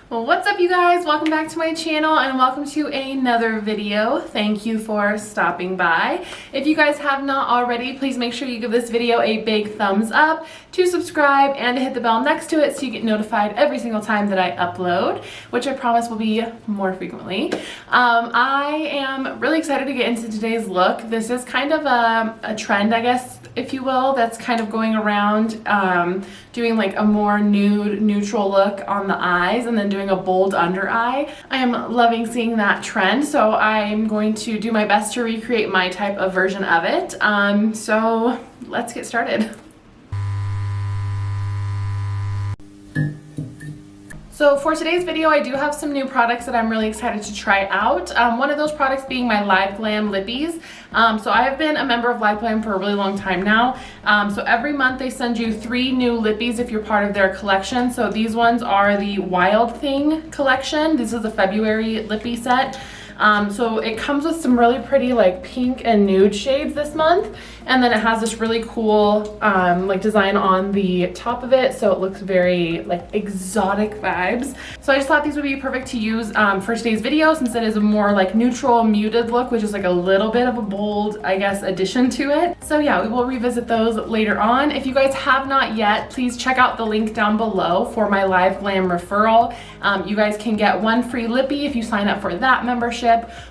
Well, what's up you guys? Welcome back to my channel and welcome to another video. Thank you for stopping by. If you guys have not already, please make sure you give this video a big thumbs up, to subscribe, and to hit the bell next to it so you get notified every single time that I upload, which I promise will be more frequently. I am really excited to get into today's look. This is kind of a trend, I guess, if you will, that's kind of going around, doing like a more nude, neutral look on the eyes and then doing a bold under eye. I am loving seeing that trend, so I'm going to do my best to recreate my type of version of it. So let's get started. So for today's video, I do have some new products that I'm really excited to try out. One of those products being my Live Glam lippies. So I have been a member of Live Glam for a really long time now. So every month they send you 3 new lippies if you're part of their collection. So these ones are the Wild Thing collection. This is the February lippy set. So it comes with some really pretty like pink and nude shades this month, and then it has this really cool like design on the top of it, so it looks very like exotic vibes. So I just thought these would be perfect to use for today's video, since it is a more like neutral, muted look, which is like a little bit of a bold, I guess, addition to it. So yeah, we will revisit those later on. If you guys have not yet, please check out the link down below for my Live Glam referral. You guys can get 1 free lippy if you sign up for that membership.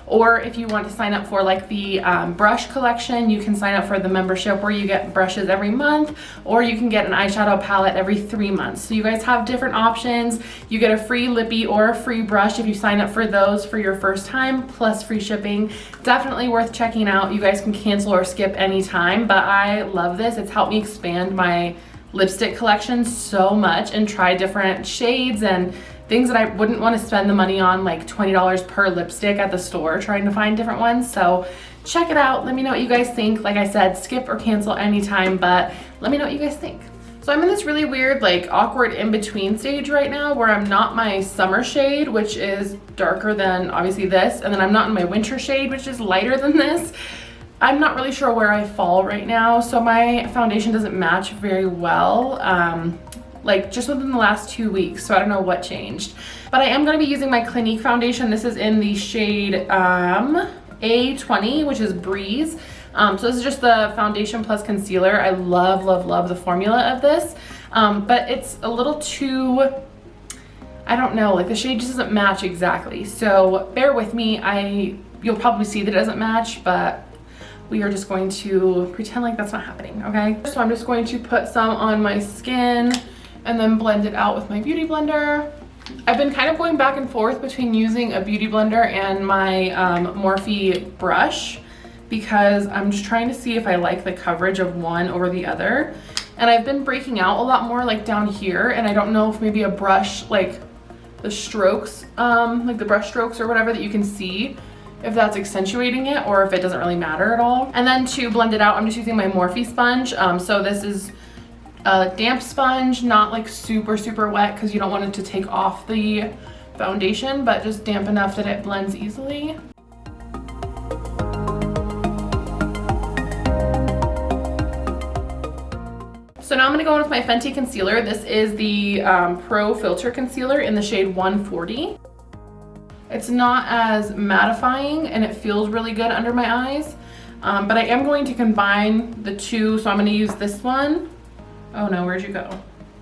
Or if you want to sign up for like the brush collection, you can sign up for the membership where you get brushes every month, or you can get an eyeshadow palette every 3 months. So you guys have different options. You get a free lippy or a free brush if you sign up for those for your first time, plus free shipping. Definitely worth checking out. You guys can cancel or skip anytime, but I love this. It's helped me expand my lipstick collection so much and try different shades and things that I wouldn't want to spend the money on, like $20 per lipstick at the store trying to find different ones. So check it out. Let me know what you guys think. Like I said, skip or cancel anytime, but let me know what you guys think. So I'm in this really weird, like awkward in-between stage right now where I'm not my summer shade, which is darker than obviously this, and then I'm not in my winter shade, which is lighter than this. I'm not really sure where I fall right now, so my foundation doesn't match very well. Like just within the last 2 weeks, so I don't know what changed. But I am going to be using my Clinique foundation. This is in the shade A20, which is Breeze. So this is just the foundation plus concealer. I love, love, love the formula of this. But it's a little too, I don't know, like the shade just doesn't match exactly. So bear with me. You'll probably see that it doesn't match, but we are just going to pretend like that's not happening, okay? So I'm just going to put some on my skin and then blend it out with my beauty blender. I've been kind of going back and forth between using a beauty blender and my Morphe brush, because I'm just trying to see if I like the coverage of one over the other. And I've been breaking out a lot more like down here, and I don't know if maybe a brush, like the strokes, like the brush strokes or whatever that you can see, if that's accentuating it or if it doesn't really matter at all. And then to blend it out, I'm just using my Morphe sponge. So this is a damp sponge, not like super, super wet, because you don't want it to take off the foundation, but just damp enough that it blends easily. So now I'm gonna go in with my Fenty concealer. This is the Pro Filter Concealer in the shade 140. It's not as mattifying and it feels really good under my eyes, but I am going to combine the two. So I'm gonna use this one. Oh no, where'd you go?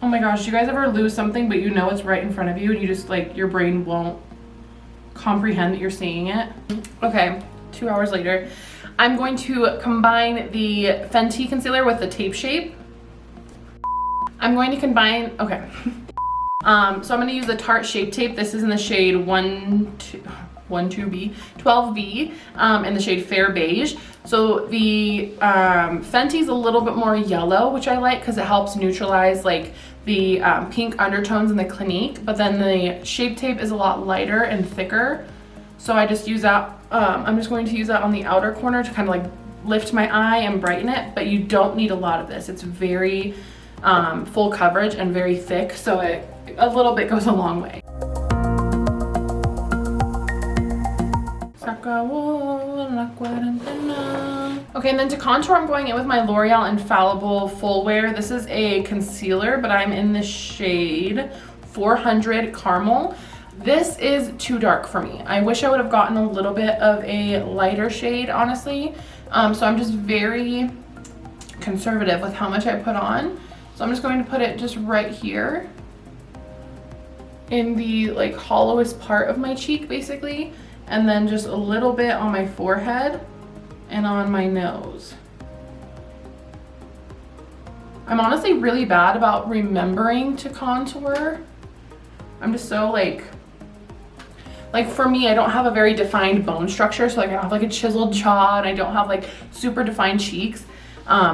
Oh my gosh, do you guys ever lose something but you know it's right in front of you and you just like, your brain won't comprehend that you're seeing it? Okay, 2 hours later. I'm going to combine the Fenty concealer with the Tape Shape. I'm going to combine, okay. So I'm gonna use the Tarte Shape Tape. This is in the shade 12B, in the shade Fair Beige. So the Fenty's a little bit more yellow, which I like because it helps neutralize like the pink undertones in the Clinique, but then the Shape Tape is a lot lighter and thicker. So I just use that, I'm just going to use that on the outer corner to kind of like lift my eye and brighten it, but you don't need a lot of this. It's very full coverage and very thick, so a little bit goes a long way. Okay, and then to contour, I'm going in with my L'Oreal Infallible Full Wear. This is a concealer, but I'm in the shade 400 Caramel. This is too dark for me. I wish I would have gotten a little bit of a lighter shade, honestly. So I'm just very conservative with how much I put on. So I'm just going to put it just right here in the like hollowest part of my cheek basically, and then just a little bit on my forehead and on my nose. I'm honestly really bad about remembering to contour. I'm just so like for me, I don't have a very defined bone structure, so like I don't have like a chiseled jaw and I don't have like super defined cheeks.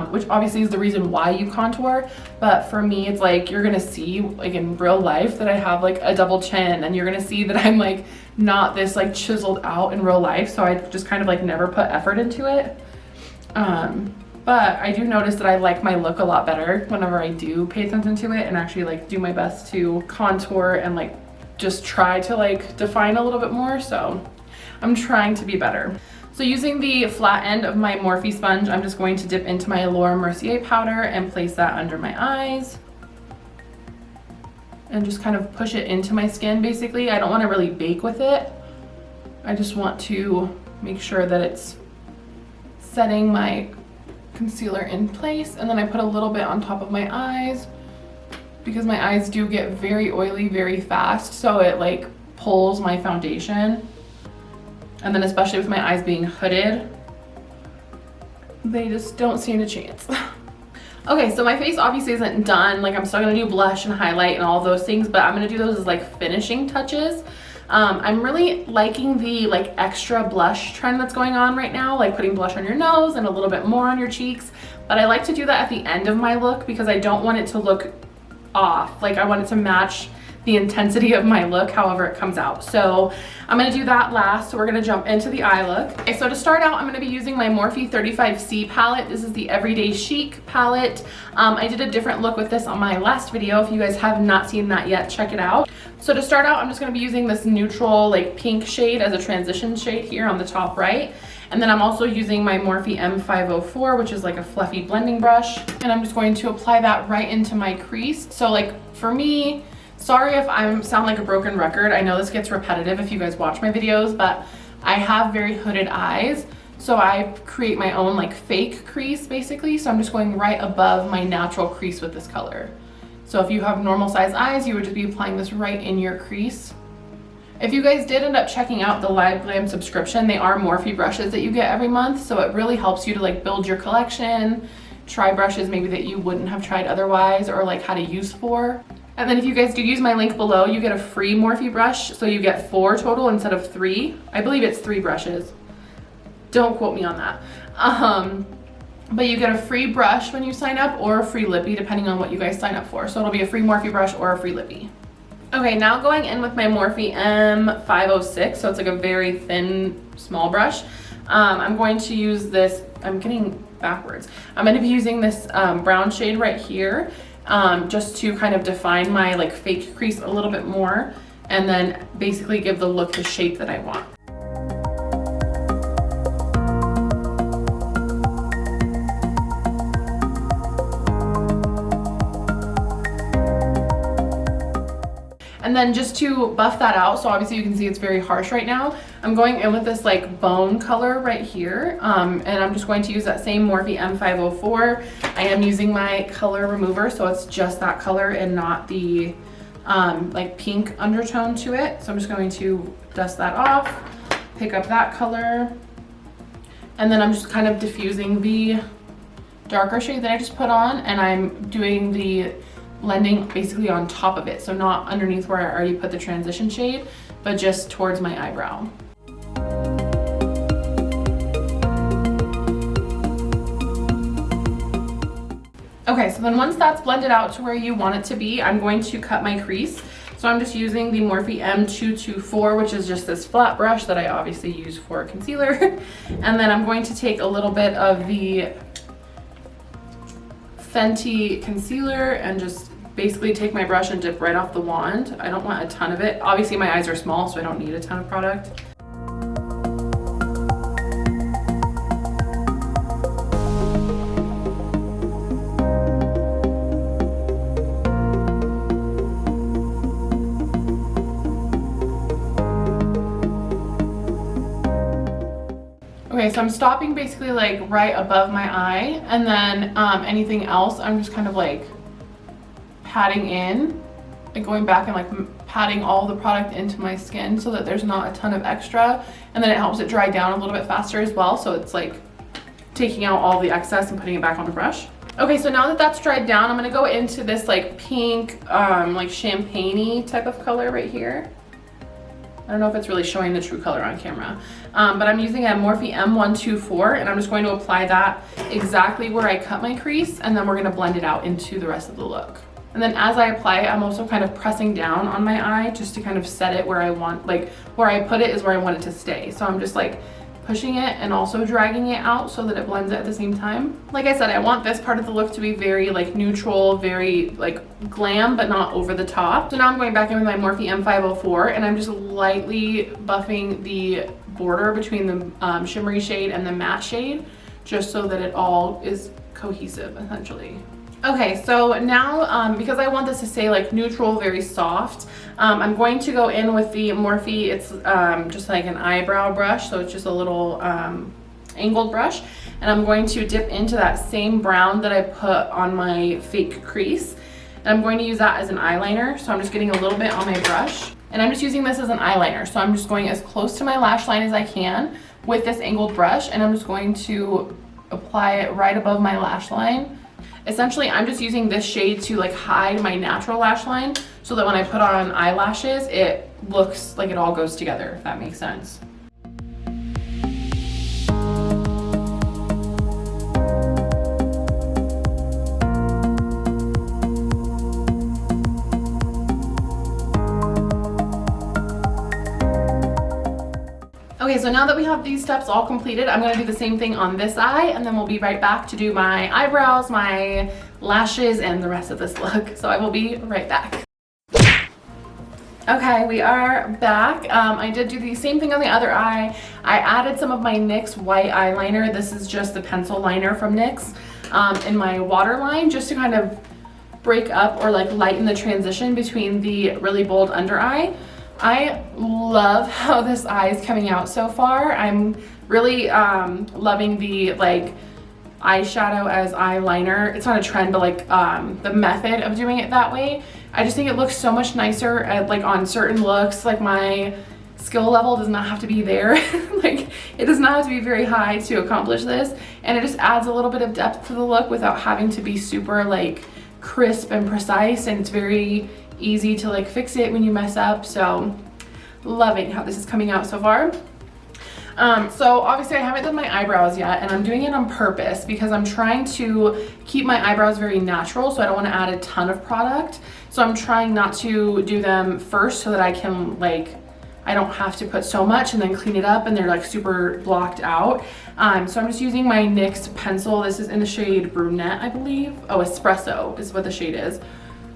Which obviously is the reason why you contour, but for me it's like you're gonna see like in real life that I have like a double chin, and you're gonna see that I'm like not this like chiseled out in real life, so I just kind of like never put effort into it. But I do notice that I like my look a lot better whenever I do pay attention to it and actually like do my best to contour and like just try to like define a little bit more, so I'm trying to be better. So using the flat end of my Morphe sponge, I'm just going to dip into my Laura Mercier powder and place that under my eyes. And just kind of push it into my skin basically. I don't want to really bake with it. I just want to make sure that it's setting my concealer in place. And then I put a little bit on top of my eyes because my eyes do get very oily very fast. So it like pulls my foundation. And then especially with my eyes being hooded, they just don't stand a chance. Okay, so my face obviously isn't done. Like I'm still gonna do blush and highlight and all those things, but I'm gonna do those as like finishing touches. I'm really liking the like extra blush trend that's going on right now, like putting blush on your nose and a little bit more on your cheeks. But I like to do that at the end of my look because I don't want it to look off. Like I want it to match the intensity of my look however it comes out. So I'm gonna do that last. So we're gonna jump into the eye look. Okay, so to start out, I'm gonna be using my Morphe 35C palette. This is the Everyday Chic palette. I did a different look with this on my last video. If you guys have not seen that yet, check it out. So to start out, I'm just gonna be using this neutral like pink shade as a transition shade here on the top right. And then I'm also using my Morphe M504, which is like a fluffy blending brush. And I'm just going to apply that right into my crease. So like for me, sorry if I sound like a broken record. I know this gets repetitive if you guys watch my videos, but I have very hooded eyes. So I create my own like fake crease basically. So I'm just going right above my natural crease with this color. So if you have normal size eyes, you would just be applying this right in your crease. If you guys did end up checking out the Live Glam subscription, they are Morphe brushes that you get every month. So it really helps you to like build your collection, try brushes maybe that you wouldn't have tried otherwise, or like how to use for. And then if you guys do use my link below, you get a free Morphe brush. So you get 4 total instead of 3. I believe it's 3 brushes. Don't quote me on that. But you get a free brush when you sign up, or a free lippy depending on what you guys sign up for. So it'll be a free Morphe brush or a free lippy. Okay, now going in with my Morphe M506. So it's like a very thin, small brush. I'm going to use this, I'm getting backwards. I'm going to be using this brown shade right here. Just to kind of define my like fake crease a little bit more, and then basically give the look the shape that I want. And then just to buff that out, so obviously you can see it's very harsh right now, I'm going in with this like bone color right here, and I'm just going to use that same Morphe M504. I am using my color remover, so it's just that color and not the like pink undertone to it. So I'm just going to dust that off, pick up that color, and then I'm just kind of diffusing the darker shade that I just put on, and I'm doing the blending basically on top of it, so not underneath where I already put the transition shade, but just towards my eyebrow. Okay, so then once that's blended out to where you want it to be, I'm going to cut my crease. So I'm just using the Morphe M224, which is just this flat brush that I obviously use for concealer. And then I'm going to take a little bit of the Fenty concealer and just basically take my brush and dip right off the wand. I don't want a ton of it. Obviously my eyes are small, so I don't need a ton of product. Okay, so I'm stopping basically like right above my eye, and then anything else I'm just kind of like patting in, like going back and like patting all the product into my skin so that there's not a ton of extra, and then it helps it dry down a little bit faster as well, so it's like taking out all the excess and putting it back on the brush. Okay, so now that that's dried down, I'm gonna go into this like pink, like champagne-y type of color right here. I don't know if it's really showing the true color on camera, but I'm using a Morphe M124, and I'm just going to apply that exactly where I cut my crease, and then we're gonna blend it out into the rest of the look. And then as I apply it, I'm also kind of pressing down on my eye just to kind of set it where I want, like where I put it is where I want it to stay. So I'm just like pushing it and also dragging it out so that it blends it at the same time. Like I said, I want this part of the look to be very like neutral, very like glam, but not over the top. So now I'm going back in with my Morphe M504, and I'm just lightly buffing the border between the shimmery shade and the matte shade, just so that it all is cohesive essentially. Okay, so now because I want this to stay like neutral, very soft, I'm going to go in with the Morphe. It's just like an eyebrow brush, so it's just a little angled brush, and I'm going to dip into that same brown that I put on my fake crease, and I'm going to use that as an eyeliner. So I'm just getting a little bit on my brush, and I'm just using this as an eyeliner. So I'm just going as close to my lash line as I can with this angled brush, and I'm just going to apply it right above my lash line. Essentially, I'm just using this shade to like hide my natural lash line so that when I put on eyelashes, it looks like it all goes together, if that makes sense. Okay, so now that we have these steps all completed, I'm gonna do the same thing on this eye, and then we'll be right back to do my eyebrows, my lashes, and the rest of this look. So I will be right back. Okay, we are back. I did do the same thing on the other eye. I added some of my NYX white eyeliner. This is just the pencil liner from NYX in my waterline, just to kind of break up or like lighten the transition between the really bold under eye. I love how this eye is coming out so far. I'm really loving the like eyeshadow as eyeliner. It's not a trend, but like the method of doing it that way. I just think it looks so much nicer at, like on certain looks. Like my skill level does not have to be there. Like it does not have to be very high to accomplish this, and it just adds a little bit of depth to the look without having to be super like crisp and precise, and it's very easy to like fix it when you mess up. So loving how this is coming out so far. So obviously I haven't done my eyebrows yet, and I'm doing it on purpose because I'm trying to keep my eyebrows very natural, so I don't want to add a ton of product. So I'm trying not to do them first so that I can like, I don't have to put so much and then clean it up and they're like super blocked out. So I'm just using my NYX pencil. This is in the shade Brunette, I believe. Oh, Espresso is what the shade is.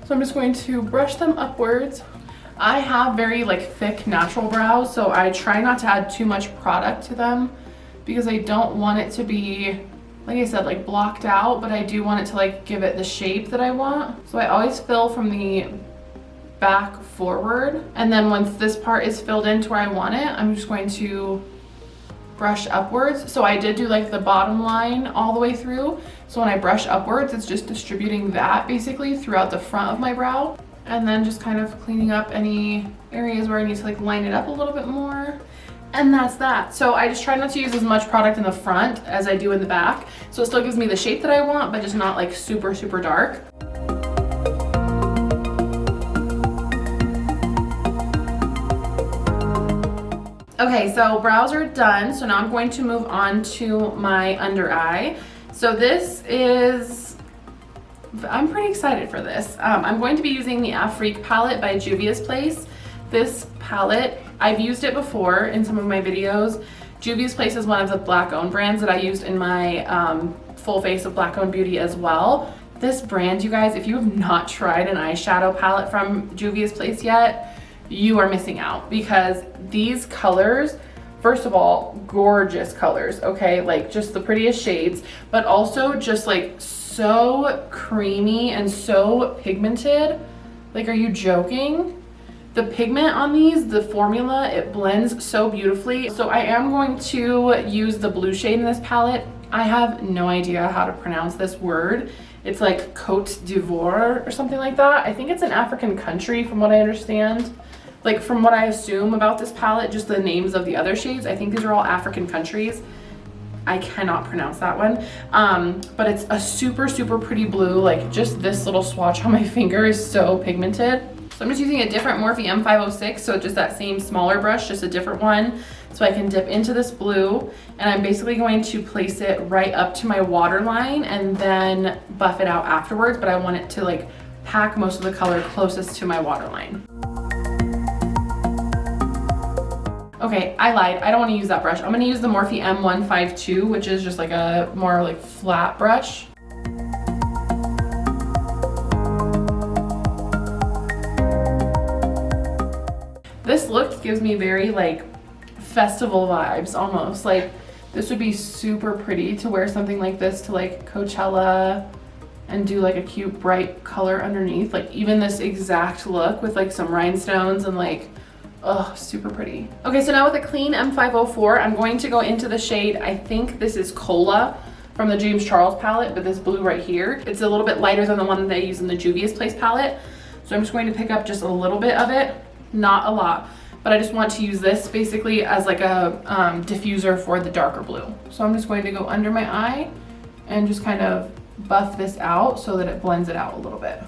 So I'm just going to brush them upwards. I have very like thick natural brows, so I try not to add too much product to them because I don't want it to be, like I said, like blocked out, but I do want it to like give it the shape that I want. So I always fill from the back forward, and then once this part is filled in to where I want it, I'm just going to brush upwards. So I did do like the bottom line all the way through. So when I brush upwards, it's just distributing that basically throughout the front of my brow, and then just kind of cleaning up any areas where I need to like line it up a little bit more. And that's that. So I just try not to use as much product in the front as I do in the back. So it still gives me the shape that I want, but just not like super, super dark. Okay, so brows are done. So now I'm going to move on to my under eye. So this is, I'm pretty excited for this. I'm going to be using the Afrique palette by Juvia's Place. This palette, I've used it before in some of my videos. Juvia's Place is one of the black owned brands that I used in my full face of black owned beauty as well. This brand, you guys, if you have not tried an eyeshadow palette from Juvia's Place yet, you are missing out, because these colors, first of all, gorgeous colors, okay? Like just the prettiest shades, but also just like so creamy and so pigmented. Like, are you joking? The pigment on these, the formula, it blends so beautifully. So I am going to use the blue shade in this palette. I have no idea how to pronounce this word. It's like Cote d'Ivoire or something like that. I think it's an African country from what I understand. Like from what I assume about this palette, just the names of the other shades, I think these are all African countries. I cannot pronounce that one. But it's a super, super pretty blue. Like just this little swatch on my finger is so pigmented. So I'm just using a different Morphe M506, so just that same smaller brush, just a different one. So I can dip into this blue, and I'm basically going to place it right up to my waterline and then buff it out afterwards, but I want it to like pack most of the color closest to my waterline. Okay, I lied. I don't want to use that brush. I'm going to use the Morphe M152, which is just like a more like flat brush. This look gives me very like festival vibes almost. Like this would be super pretty to wear something like this to like Coachella and do like a cute bright color underneath. Like even this exact look with like some rhinestones and like, oh, super pretty. Okay, so now with a clean M504, I'm going to go into the shade, I think this is Cola from the James Charles palette, but this blue right here, it's a little bit lighter than the one that I use in the Juvia's Place palette. So I'm just going to pick up just a little bit of it. Not a lot, but I just want to use this basically as like a diffuser for the darker blue. So I'm just going to go under my eye and just kind of buff this out so that it blends it out a little bit.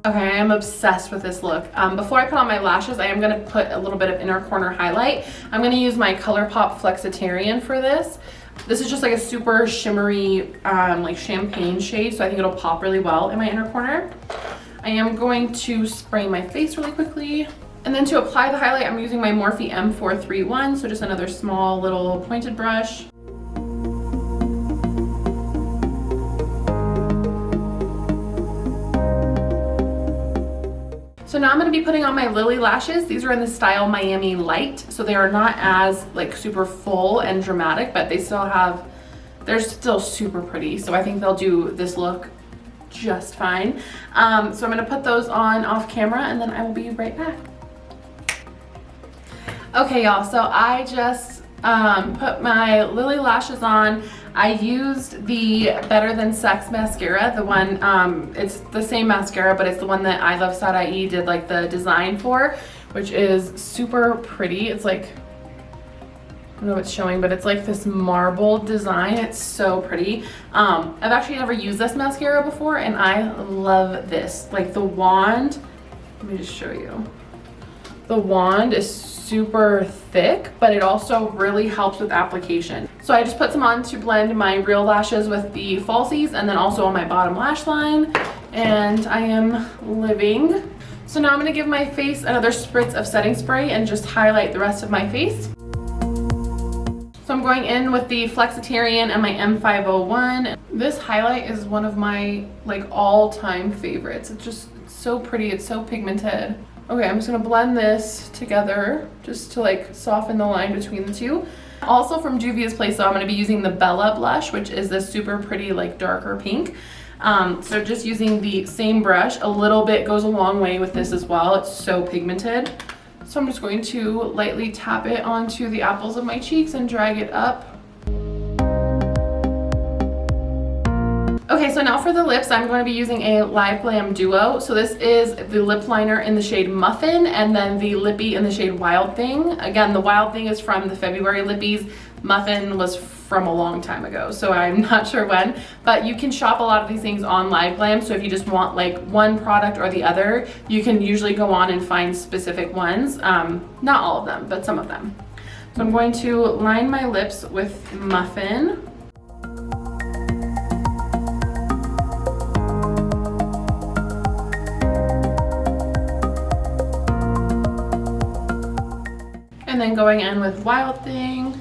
Okay, I am obsessed with this look. Before I put on my lashes, I am going to put a little bit of inner corner highlight. I'm going to use my ColourPop Flexitarian for this. This is just like a super shimmery like champagne shade, so I think it'll pop really well in my inner corner. I am going to spray my face really quickly. And then to apply the highlight, I'm using my Morphe M431, so just another small little pointed brush. So now I'm going to be putting on my Lily lashes. These are in the style Miami Light, so they are not as like super full and dramatic, but they're still super pretty. So I think they'll do this look just fine. So I'm going to put those on off camera and then I will be right back. Okay, y'all, so I just put my Lily lashes on. I used the Better Than Sex mascara, the one, it's the same mascara, but it's the one that I Love Sadai did like the design for, which is super pretty. It's like, I don't know if it's showing, but it's like this marble design. It's so pretty. I've actually never used this mascara before, and I love this. Like the wand, let me just show you. The wand is super thick, but it also really helps with application. So I just put some on to blend my real lashes with the falsies and then also on my bottom lash line, and I am living. So now I'm gonna give my face another spritz of setting spray and just highlight the rest of my face. So I'm going in with the Flexitarian and my M501. This highlight is one of my like all-time favorites. It's so pretty, it's so pigmented. Okay, I'm just gonna blend this together just to like soften the line between the two. Also from Juvia's Place, so I'm gonna be using the Bella blush, which is this super pretty like darker pink. So just using the same brush, a little bit goes a long way with this as well. It's so pigmented. So I'm just going to lightly tap it onto the apples of my cheeks and drag it up. Okay, so now for the lips, I'm going to be using a Live Glam Duo. So this is the lip liner in the shade Muffin and then the lippy in the shade Wild Thing. Again, the Wild Thing is from the February lippies. Muffin was from a long time ago, so I'm not sure when. But you can shop a lot of these things on Live Glam, so if you just want like one product or the other, you can usually go on and find specific ones. Not all of them, but some of them. So I'm going to line my lips with Muffin. And then going in with Wild Thing.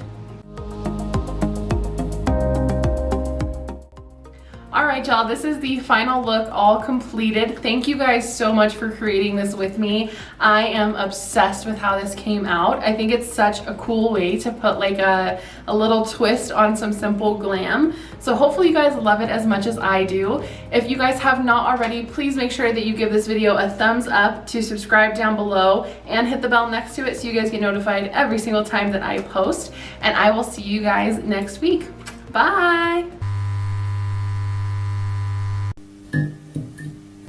All right, y'all, this is the final look all completed. Thank you guys so much for creating this with me. I am obsessed with how this came out. I think it's such a cool way to put like a little twist on some simple glam. So hopefully you guys love it as much as I do. If you guys have not already, please make sure that you give this video a thumbs up, to subscribe down below, and hit the bell next to it so you guys get notified every single time that I post. And I will see you guys next week. Bye!